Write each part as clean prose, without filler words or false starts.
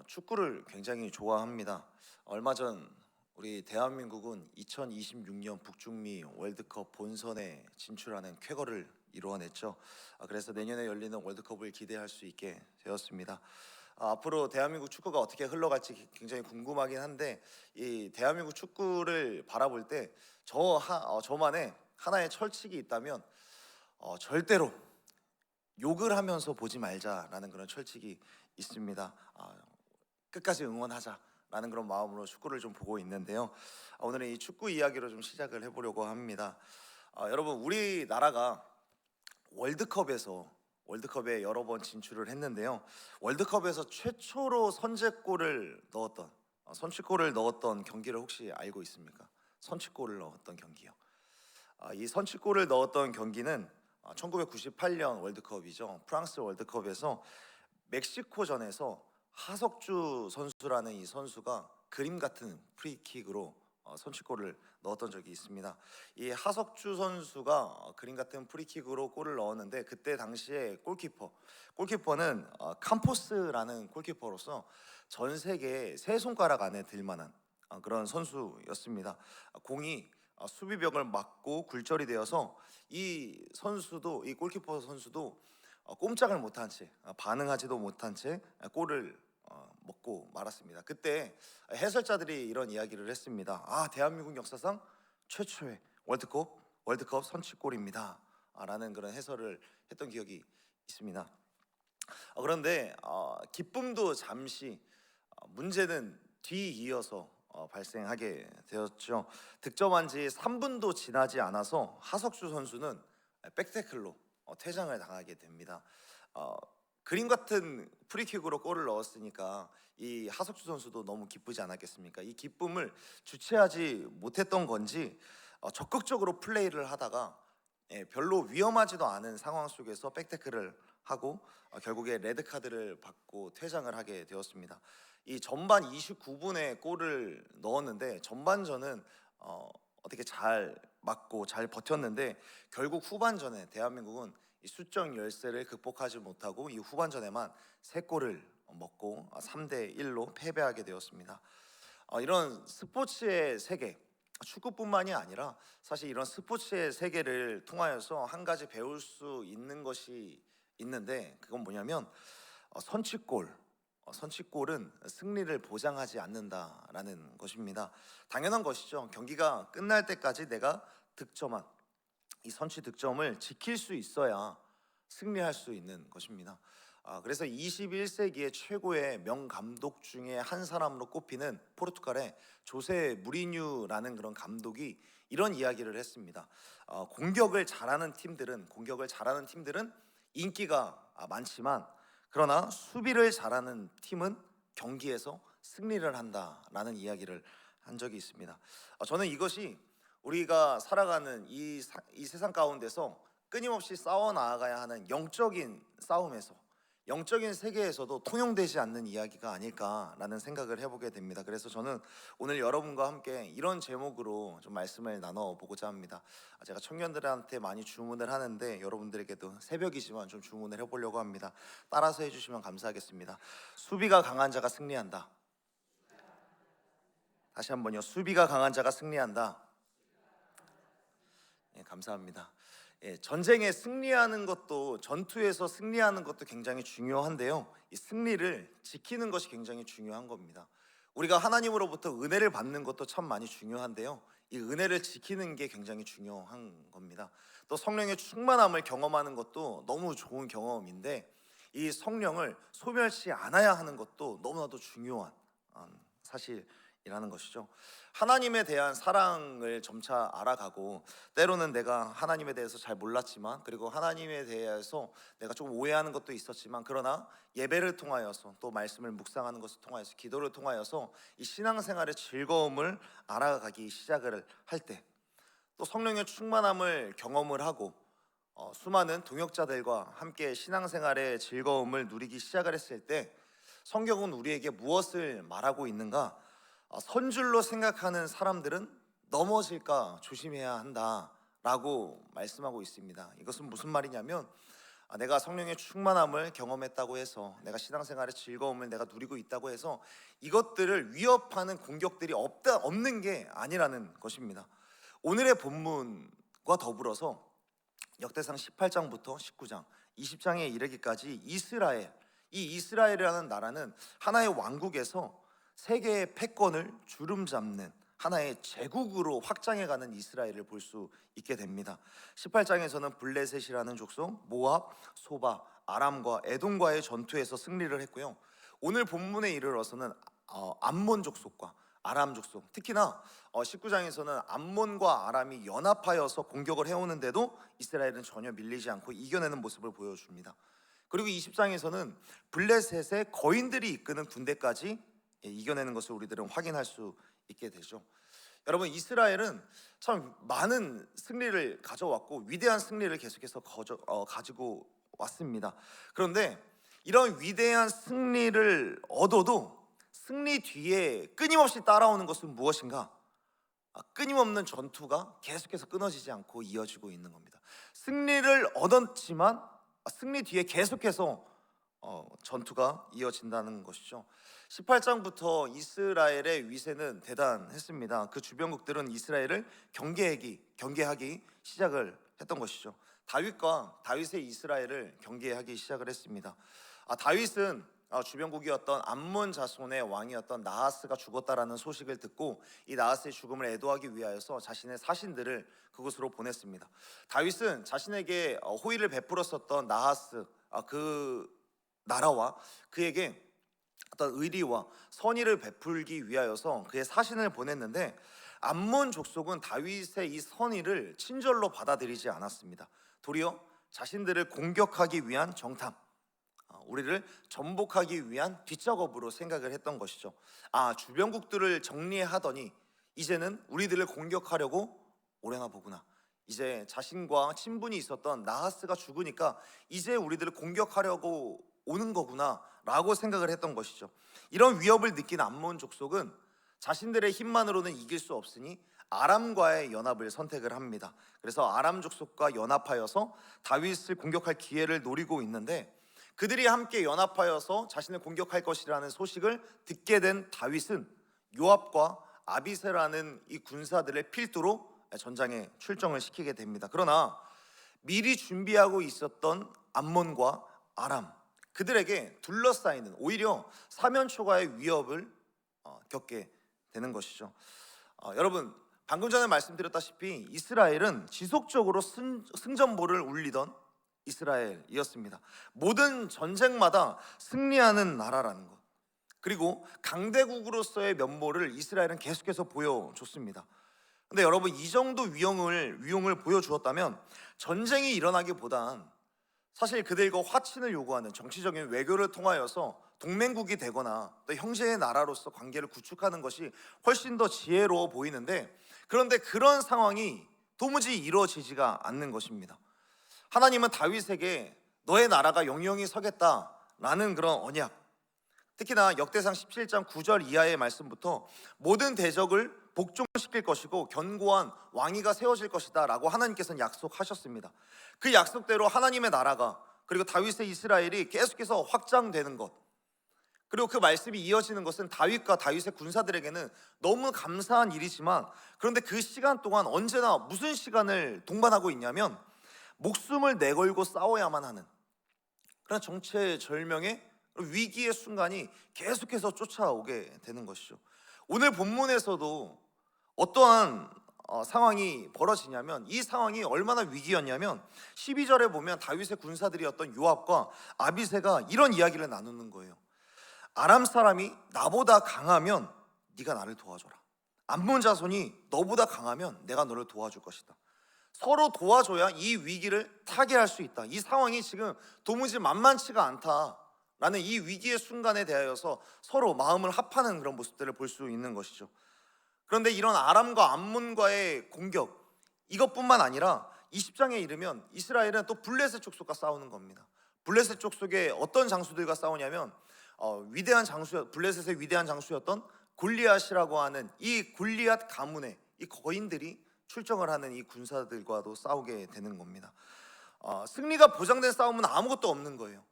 축구를 굉장히 좋아합니다. 얼마 전 우리 대한민국은 2026년 북중미 월드컵 본선에 진출하는 쾌거를 이루어냈죠. 그래서 내년에 열리는 월드컵을 기대할 수 있게 되었습니다. 앞으로 대한민국 축구가 어떻게 흘러갈지 굉장히 궁금하긴 한데, 이 대한민국 축구를 바라볼 때 저만의 하나의 철칙이 있다면 절대로 욕을 하면서 보지 말자라는 그런 철칙이 있습니다. 끝까지 응원하자라는 그런 마음으로 축구를 좀 보고 있는데요. 오늘은 이 축구 이야기로 좀 시작을 해보려고 합니다. 여러분, 우리나라가 월드컵에 여러 번 진출을 했는데요. 월드컵에서 최초로 선취골을 넣었던 경기를 혹시 알고 있습니까? 선취골을 넣었던 경기요. 이 선취골을 넣었던 경기는 1998년 월드컵이죠. 프랑스 월드컵에서 멕시코전에서 하석주 선수라는 이 선수가 그림 같은 프리킥으로 선취골을 넣었던 적이 있습니다. 이 하석주 선수가 그림 같은 프리킥으로 골을 넣었는데, 그때 당시에 골키퍼는 캄포스라는 골키퍼로서 전 세계 세 손가락 안에 들 만한 그런 선수였습니다. 공이 수비벽을 맞고 굴절이 되어서 이 골키퍼 선수도 꼼짝을 못한 채, 반응하지도 못한 채 골을 먹고 말았습니다. 그때 해설자들이 이런 이야기를 했습니다. 대한민국 역사상 최초의 월드컵 선취골입니다 라는 그런 해설을 했던 기억이 있습니다. 그런데 기쁨도 잠시, 문제는 뒤이어서 발생하게 되었죠. 득점한 지 3분도 지나지 않아서 하석주 선수는 백태클로 퇴장을 당하게 됩니다. 그림 같은 프리킥으로 골을 넣었으니까 이 하석주 선수도 너무 기쁘지 않았겠습니까? 이 기쁨을 주체하지 못했던 건지 적극적으로 플레이를 하다가 별로 위험하지도 않은 상황 속에서 백태클을 하고 결국에 레드카드를 받고 퇴장을 하게 되었습니다. 이 전반 29분에 골을 넣었는데, 전반전은 어떻게 잘 맞고 잘 버텼는데, 결국 후반전에 대한민국은 이 수적 열세를 극복하지 못하고 이 후반전에만 3골을 먹고 3대1로 패배하게 되었습니다. 이런 스포츠의 세계, 축구뿐만이 아니라 사실 이런 스포츠의 세계를 통하여서 한 가지 배울 수 있는 것이 있는데, 그건 뭐냐면 선취골은 승리를 보장하지 않는다라는 것입니다. 당연한 것이죠. 경기가 끝날 때까지 내가 득점한 이 선취 득점을 지킬 수 있어야 승리할 수 있는 것입니다. 그래서 21세기의 최고의 명감독 중에 한 사람으로 꼽히는 포르투갈의 조세 무리뉴라는 그런 감독이 이런 이야기를 했습니다. 공격을 잘하는 팀들은 인기가 많지만, 그러나 수비를 잘하는 팀은 경기에서 승리를 한다라는 이야기를 한 적이 있습니다. 저는 이것이 우리가 살아가는 이 세상 가운데서 끊임없이 싸워 나아가야 하는 영적인 싸움에서, 영적인 세계에서도 통용되지 않는 이야기가 아닐까라는 생각을 해보게 됩니다. 그래서 저는 오늘 여러분과 함께 이런 제목으로 좀 말씀을 나눠보고자 합니다. 제가 청년들한테 많이 주문을 하는데, 여러분들에게도 새벽이지만 좀 주문을 해보려고 합니다. 따라서 해주시면 감사하겠습니다. 수비가 강한 자가 승리한다. 다시 한번요. 수비가 강한 자가 승리한다. 감사합니다. 전쟁에 승리하는 것도, 전투에서 승리하는 것도 굉장히 중요한데요, 이 승리를 지키는 것이 굉장히 중요한 겁니다. 우리가 하나님으로부터 은혜를 받는 것도 참 많이 중요한데요, 이 은혜를 지키는 게 굉장히 중요한 겁니다. 또 성령의 충만함을 경험하는 것도 너무 좋은 경험인데, 이 성령을 소멸시 않아야 하는 것도 너무나도 중요한 사실이라는 것이죠. 하나님에 대한 사랑을 점차 알아가고, 때로는 내가 하나님에 대해서 잘 몰랐지만, 그리고 하나님에 대해서 내가 좀 오해하는 것도 있었지만, 그러나 예배를 통하여서, 또 말씀을 묵상하는 것을 통하여서, 기도를 통하여서 이 신앙생활의 즐거움을 알아가기 시작을 할 때, 또 성령의 충만함을 경험을 하고 수많은 동역자들과 함께 신앙생활의 즐거움을 누리기 시작을 했을 때, 성경은 우리에게 무엇을 말하고 있는가? 선줄로 생각하는 사람들은 넘어질까 조심해야 한다라고 말씀하고 있습니다. 이것은 무슨 말이냐면, 내가 성령의 충만함을 경험했다고 해서, 내가 신앙생활의 즐거움을 내가 누리고 있다고 해서 이것들을 위협하는 공격들이 없는 게 아니라는 것입니다. 오늘의 본문과 더불어서 역대상 18장부터 19장, 20장에 이르기까지 이 이스라엘이라는 나라는 하나의 왕국에서 세계의 패권을 주름잡는 하나의 제국으로 확장해가는 이스라엘을 볼 수 있게 됩니다. 18장에서는 블레셋이라는 족속, 모압, 소바, 아람과 에돔과의 전투에서 승리를 했고요. 오늘 본문에 이르러서는 암몬 족속과 아람 족속, 특히나 19장에서는 암몬과 아람이 연합하여서 공격을 해오는데도 이스라엘은 전혀 밀리지 않고 이겨내는 모습을 보여줍니다. 그리고 20장에서는 블레셋의 거인들이 이끄는 군대까지 이겨내는 것을 우리들은 확인할 수 있게 되죠. 여러분, 이스라엘은 참 많은 승리를 가져왔고 위대한 승리를 계속해서 가지고 왔습니다. 그런데 이런 위대한 승리를 얻어도 승리 뒤에 끊임없이 따라오는 것은 무엇인가? 끊임없는 전투가 계속해서 끊어지지 않고 이어지고 있는 겁니다. 승리를 얻었지만 승리 뒤에 계속해서 전투가 이어진다는 것이죠. 18장부터 이스라엘의 위세는 대단했습니다. 그 주변국들은 이스라엘을 경계하기 시작을 했던 것이죠. 다윗의 이스라엘을 경계하기 시작을 했습니다. 다윗은 주변국이었던 암몬 자손의 왕이었던 나하스가 죽었다라는 소식을 듣고 이 나하스의 죽음을 애도하기 위하여서 자신의 사신들을 그곳으로 보냈습니다. 다윗은 자신에게 호의를 베풀었었던 나하스, 그 나라와 그에게 어떤 의리와 선의를 베풀기 위하여서 그의 사신을 보냈는데, 암몬 족속은 다윗의 이 선의를 친절로 받아들이지 않았습니다. 도리어 자신들을 공격하기 위한 정탐, 우리를 전복하기 위한 뒷작업으로 생각을 했던 것이죠. 주변국들을 정리하더니 이제는 우리들을 공격하려고 오려나 보구나. 이제 자신과 친분이 있었던 나하스가 죽으니까 이제 우리들을 공격하려고 오는 거구나 라고 생각을 했던 것이죠. 이런 위협을 느낀 암몬 족속은 자신들의 힘만으로는 이길 수 없으니 아람과의 연합을 선택을 합니다. 그래서 아람 족속과 연합하여서 다윗을 공격할 기회를 노리고 있는데, 그들이 함께 연합하여서 자신을 공격할 것이라는 소식을 듣게 된 다윗은 요압과 아비새라는 이 군사들을 필두로 전장에 출정을 시키게 됩니다. 그러나 미리 준비하고 있었던 암몬과 아람, 그들에게 둘러싸이는 오히려 사면초가의 위협을 겪게 되는 것이죠. 여러분, 방금 전에 말씀드렸다시피 이스라엘은 지속적으로 승전보를 울리던 이스라엘이었습니다. 모든 전쟁마다 승리하는 나라라는 것, 그리고 강대국으로서의 면모를 이스라엘은 계속해서 보여줬습니다. 근데 여러분, 이 정도 위용을 보여주었다면 전쟁이 일어나기보단 사실 그들과 화친을 요구하는 정치적인 외교를 통하여서 동맹국이 되거나 또 형제의 나라로서 관계를 구축하는 것이 훨씬 더 지혜로워 보이는데, 그런데 그런 상황이 도무지 이루어지지가 않는 것입니다. 하나님은 다윗에게 너의 나라가 영영이 서겠다라는 그런 언약, 특히나 역대상 17장 9절 이하의 말씀부터 모든 대적을 복종시킬 것이고 견고한 왕위가 세워질 것이다 라고 하나님께서는 약속하셨습니다. 그 약속대로 하나님의 나라가, 그리고 다윗의 이스라엘이 계속해서 확장되는 것, 그리고 그 말씀이 이어지는 것은 다윗과 다윗의 군사들에게는 너무 감사한 일이지만, 그런데 그 시간 동안 언제나 무슨 시간을 동반하고 있냐면 목숨을 내걸고 싸워야만 하는 그런 정체절명의 위기의 순간이 계속해서 쫓아오게 되는 것이죠. 오늘 본문에서도 어떠한 상황이 벌어지냐면, 이 상황이 얼마나 위기였냐면 12절에 보면 다윗의 군사들이었던 요압과 아비새가 이런 이야기를 나누는 거예요. 아람 사람이 나보다 강하면 네가 나를 도와줘라. 암몬 자손이 너보다 강하면 내가 너를 도와줄 것이다. 서로 도와줘야 이 위기를 타개할 수 있다. 이 상황이 지금 도무지 만만치가 않다라는 이 위기의 순간에 대하여서 서로 마음을 합하는 그런 모습들을 볼 수 있는 것이죠. 그런데 이런 아람과 암몬과의 공격, 이것뿐만 아니라 20장에 이르면 이스라엘은 또 블레셋 족속과 싸우는 겁니다. 블레셋 족속의 어떤 장수들과 싸우냐면 블레셋의 위대한 장수였던 골리앗이라고 하는 이 골리앗 가문의 이 거인들이 출정을 하는 이 군사들과도 싸우게 되는 겁니다. 승리가 보장된 싸움은 아무것도 없는 거예요.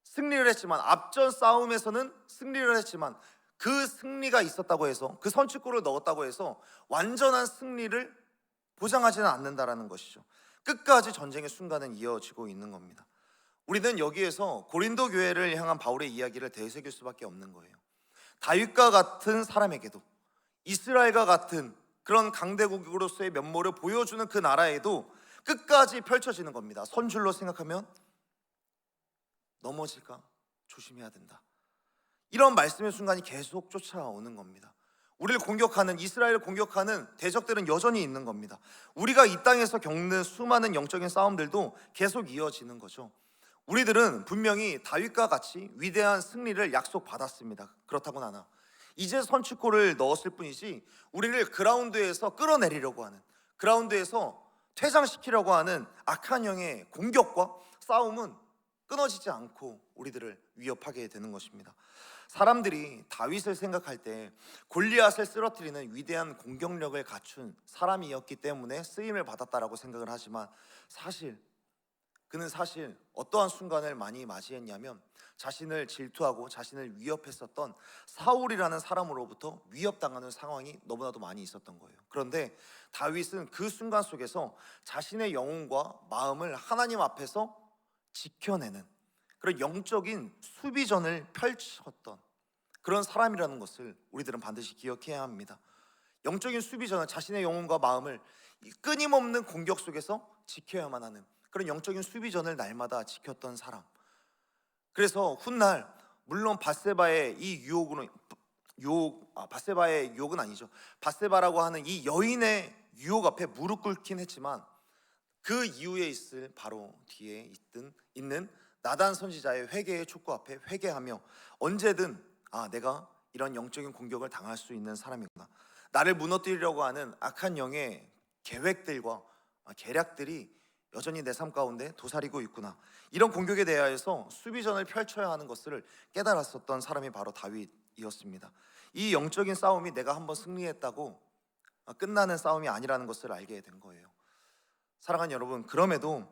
승리를 했지만, 앞전 싸움에서는 승리를 했지만, 그 승리가 있었다고 해서, 그 선취골을 넣었다고 해서 완전한 승리를 보장하지는 않는다라는 것이죠. 끝까지 전쟁의 순간은 이어지고 있는 겁니다. 우리는 여기에서 고린도 교회를 향한 바울의 이야기를 되새길 수밖에 없는 거예요. 다윗과 같은 사람에게도, 이스라엘과 같은 그런 강대국으로서의 면모를 보여주는 그 나라에도 끝까지 펼쳐지는 겁니다. 선줄로 생각하면 넘어질까 조심해야 된다, 이런 말씀의 순간이 계속 쫓아오는 겁니다. 우리를 공격하는, 이스라엘을 공격하는 대적들은 여전히 있는 겁니다. 우리가 이 땅에서 겪는 수많은 영적인 싸움들도 계속 이어지는 거죠. 우리들은 분명히 다윗과 같이 위대한 승리를 약속받았습니다. 그렇다고는 하나 이제 선취골을 넣었을 뿐이지, 우리를 그라운드에서 끌어내리려고 하는, 그라운드에서 퇴장시키려고 하는 악한 영의 공격과 싸움은 끊어지지 않고 우리들을 위협하게 되는 것입니다. 사람들이 다윗을 생각할 때 골리앗을 쓰러뜨리는 위대한 공격력을 갖춘 사람이었기 때문에 쓰임을 받았다라고 생각을 하지만, 그는 어떠한 순간을 많이 맞이했냐면, 자신을 질투하고 자신을 위협했었던 사울이라는 사람으로부터 위협당하는 상황이 너무나도 많이 있었던 거예요. 그런데 다윗은 그 순간 속에서 자신의 영혼과 마음을 하나님 앞에서 지켜내는 그런 영적인 수비전을 펼쳤던 그런 사람이라는 것을 우리들은 반드시 기억해야 합니다. 영적인 수비전은 자신의 영혼과 마음을 끊임없는 공격 속에서 지켜야만 하는 그런 영적인 수비전을 날마다 지켰던 사람. 그래서 훗날 물론 바세바의 유혹은 아니죠. 바세바라고 하는 이 여인의 유혹 앞에 무릎 꿇긴 했지만, 그 이후에 있을 바로 뒤에 있는 나단 선지자의 회개의 촉구 앞에 회개하며, 언제든 내가 이런 영적인 공격을 당할 수 있는 사람이구나, 나를 무너뜨리려고 하는 악한 영의 계획들과 계략들이 여전히 내 삶 가운데 도사리고 있구나, 이런 공격에 대하여서 수비전을 펼쳐야 하는 것을 깨달았었던 사람이 바로 다윗이었습니다. 이 영적인 싸움이 내가 한번 승리했다고 끝나는 싸움이 아니라는 것을 알게 된 거예요. 사랑하는 여러분, 그럼에도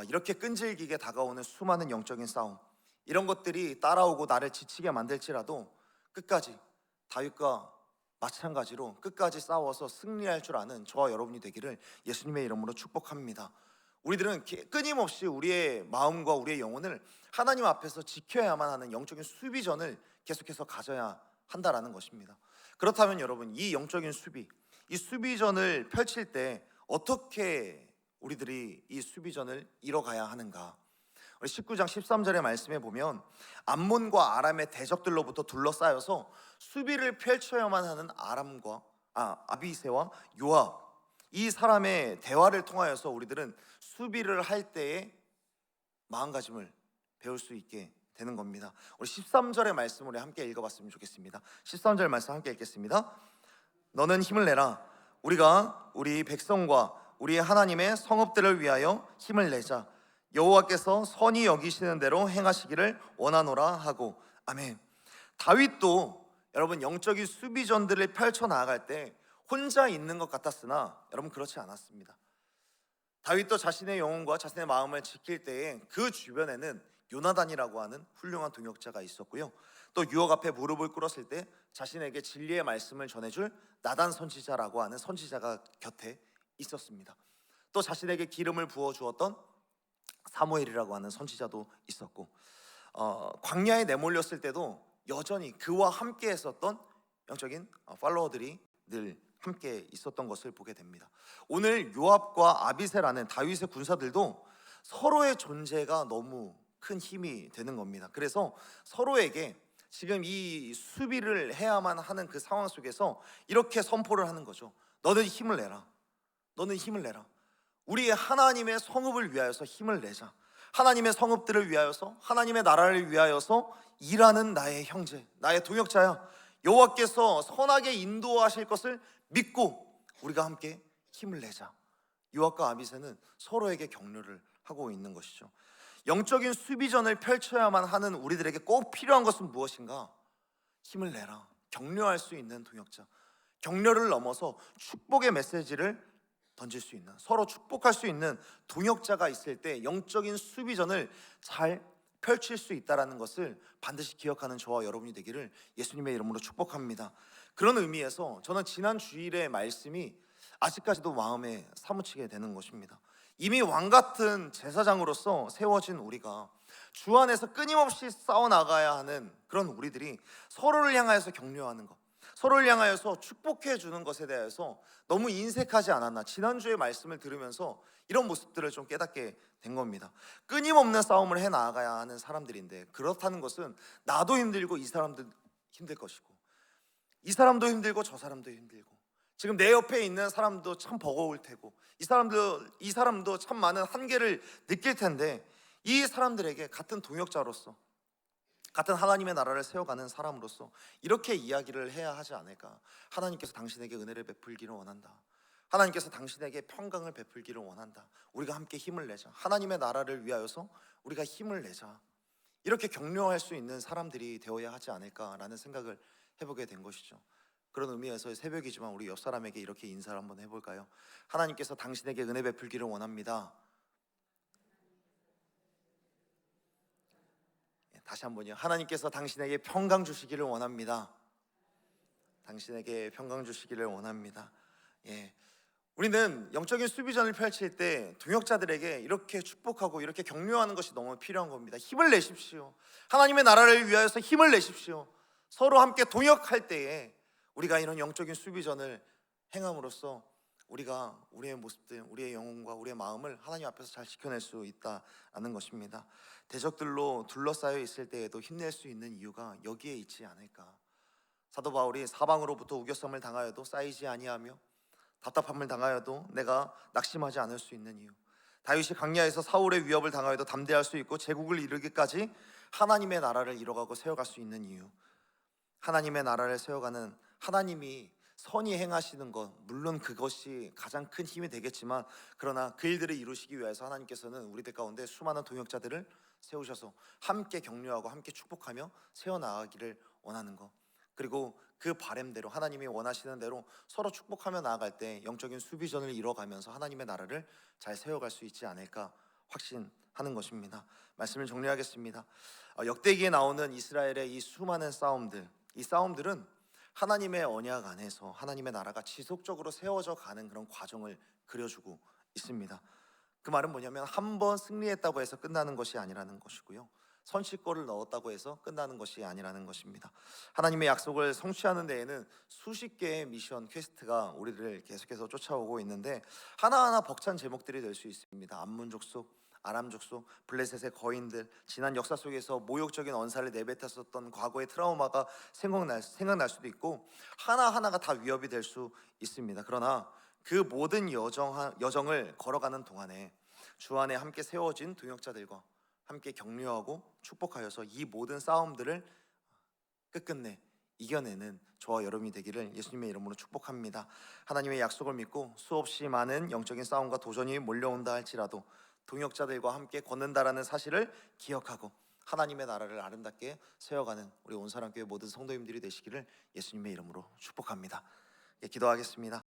이렇게 끈질기게 다가오는 수많은 영적인 싸움, 이런 것들이 따라오고 나를 지치게 만들지라도 끊임없이 다윗과 마찬가지로 끝까지 싸워서 승리할 줄 아는 저와 여러분이 되기를 예수님의 이름으로 축복합니다. 우리들은 끊임없이 우리의 마음과 우리의 영혼을 하나님 앞에서 지켜야만 하는 영적인 수비전을 계속해서 가져야 한다라는 것입니다. 그렇다면 여러분, 이 영적인 수비, 이 수비전을 펼칠 때 어떻게 우리들이 이 수비전을 이뤄가야 하는가? 우리 19장 13절의 말씀에 보면, 암몬과 아람의 대적들로부터 둘러싸여서 수비를 펼쳐야만 하는 아비새와 요압, 이 사람의 대화를 통하여서 우리들은 수비를 할 때의 마음가짐을 배울 수 있게 되는 겁니다. 우리 13절의 말씀을 우리 함께 읽어봤으면 좋겠습니다. 13절 말씀 함께 읽겠습니다. 너는 힘을 내라. 우리가 우리 백성과 우리 하나님의 성읍들을 위하여 힘을 내자. 여호와께서 선히 여기시는 대로 행하시기를 원하노라 하고. 아멘. 다윗도 여러분, 영적인 수비전들을 펼쳐 나아갈 때 혼자 있는 것 같았으나 여러분, 그렇지 않았습니다. 다윗도 자신의 영혼과 자신의 마음을 지킬 때에 그 주변에는 요나단이라고 하는 훌륭한 동역자가 있었고요, 또 유혹 앞에 무릎을 꿇었을 때 자신에게 진리의 말씀을 전해줄 나단 선지자라고 하는 선지자가 곁에 있었습니다. 또 자신에게 기름을 부어주었던 사무엘이라고 하는 선지자도 있었고, 광야에 내몰렸을 때도 여전히 그와 함께 했었던 영적인 팔로워들이 늘 함께 있었던 것을 보게 됩니다. 오늘 요압과 아비새라는 다윗의 군사들도 서로의 존재가 너무 큰 힘이 되는 겁니다. 그래서 서로에게 지금 이 수비를 해야만 하는 그 상황 속에서 이렇게 선포를 하는 거죠. 너는 힘을 내라. 너는 힘을 내라. 우리 하나님의 성읍을 위하여서 힘을 내자. 하나님의 성읍들을 위하여서, 하나님의 나라를 위하여서 일하는 나의 형제, 나의 동역자야, 여호와께서 선하게 인도하실 것을 믿고 우리가 함께 힘을 내자. 요압과 아비새는 서로에게 격려를 하고 있는 것이죠. 영적인 수비전을 펼쳐야만 하는 우리들에게 꼭 필요한 것은 무엇인가? 힘을 내라. 격려할 수 있는 동역자, 격려를 넘어서 축복의 메시지를 던질 수 있는, 서로 축복할 수 있는 동역자가 있을 때 영적인 수비전을 잘 펼칠 수 있다는 것을 반드시 기억하는 저와 여러분이 되기를 예수님의 이름으로 축복합니다. 그런 의미에서 저는 지난 주일의 말씀이 아직까지도 마음에 사무치게 되는 것입니다. 이미 왕같은 제사장으로서 세워진 우리가 주 안에서 끊임없이 싸워나가야 하는 그런 우리들이 서로를 향하여서 격려하는 것, 서로를 향하여서 축복해 주는 것에 대해서 너무 인색하지 않았나, 지난주의 말씀을 들으면서 이런 모습들을 좀 깨닫게 된 겁니다. 끊임없는 싸움을 해 나가야 하는 사람들인데, 그렇다는 것은 나도 힘들고 이 사람도 힘들 것이고, 이 사람도 힘들고 저 사람도 힘들고, 지금 내 옆에 있는 사람도 참 버거울 테고, 이 사람도 참 많은 한계를 느낄 텐데, 이 사람들에게 같은 동역자로서, 같은 하나님의 나라를 세워가는 사람으로서 이렇게 이야기를 해야 하지 않을까. 하나님께서 당신에게 은혜를 베풀기를 원한다. 하나님께서 당신에게 평강을 베풀기를 원한다. 우리가 함께 힘을 내자. 하나님의 나라를 위하여서 우리가 힘을 내자. 이렇게 격려할 수 있는 사람들이 되어야 하지 않을까라는 생각을 해보게 된 것이죠. 그런 의미에서 새벽이지만 우리 옆 사람에게 이렇게 인사를 한번 해볼까요? 하나님께서 당신에게 은혜 베풀기를 원합니다. 다시 한번요. 하나님께서 당신에게 평강 주시기를 원합니다. 당신에게 평강 주시기를 원합니다. 예. 우리는 영적인 수비전을 펼칠 때 동역자들에게 이렇게 축복하고 이렇게 격려하는 것이 너무 필요한 겁니다. 힘을 내십시오. 하나님의 나라를 위하여서 힘을 내십시오. 서로 함께 동역할 때에 우리가 이런 영적인 수비전을 행함으로써 우리가 우리의 모습들, 우리의 영혼과 우리의 마음을 하나님 앞에서 잘 지켜낼 수 있다는 것입니다. 대적들로 둘러싸여 있을 때에도 힘낼 수 있는 이유가 여기에 있지 않을까. 사도 바울이 사방으로부터 우겨섬을 당하여도 쌓이지 아니하며 답답함을 당하여도 내가 낙심하지 않을 수 있는 이유, 다윗이 광야에서 사울의 위협을 당하여도 담대할 수 있고 제국을 이루기까지 하나님의 나라를 이뤄가고 세워갈 수 있는 이유, 하나님의 나라를 세워가는 하나님이 선히 행하시는 것, 물론 그것이 가장 큰 힘이 되겠지만, 그러나 그 일들을 이루시기 위해서 하나님께서는 우리들 가운데 수많은 동역자들을 세우셔서 함께 격려하고 함께 축복하며 세워나가기를 원하는 것, 그리고 그 바램대로 하나님이 원하시는 대로 서로 축복하며 나아갈 때 영적인 수비전을 이뤄가면서 하나님의 나라를 잘 세워갈 수 있지 않을까 확신하는 것입니다. 말씀을 정리하겠습니다. 역대기에 나오는 이스라엘의 이 수많은 싸움들, 이 싸움들은 하나님의 언약 안에서 하나님의 나라가 지속적으로 세워져 가는 그런 과정을 그려주고 있습니다. 그 말은 뭐냐면 한 번 승리했다고 해서 끝나는 것이 아니라는 것이고요, 선취골을 넣었다고 해서 끝나는 것이 아니라는 것입니다. 하나님의 약속을 성취하는 데에는 수십 개의 미션 퀘스트가 우리를 계속해서 쫓아오고 있는데, 하나하나 벅찬 제목들이 될 수 있습니다. 암몬 족속, 아람 족속, 블레셋의 거인들, 지난 역사 속에서 모욕적인 언사를 내뱉었었던 과거의 트라우마가 생각날 수도 있고, 하나하나가 다 위협이 될 수 있습니다. 그러나 그 모든 여정을 걸어가는 동안에 주 안에 함께 세워진 동역자들과 함께 격려하고 축복하여서 이 모든 싸움들을 끝끝내 이겨내는 저와 여러분이 되기를 예수님의 이름으로 축복합니다. 하나님의 약속을 믿고 수없이 많은 영적인 싸움과 도전이 몰려온다 할지라도 동역자들과 함께 걷는다라는 사실을 기억하고 하나님의 나라를 아름답게 세워가는 우리 온사랑교회 모든 성도님들이 되시기를 예수님의 이름으로 축복합니다. 기도하겠습니다.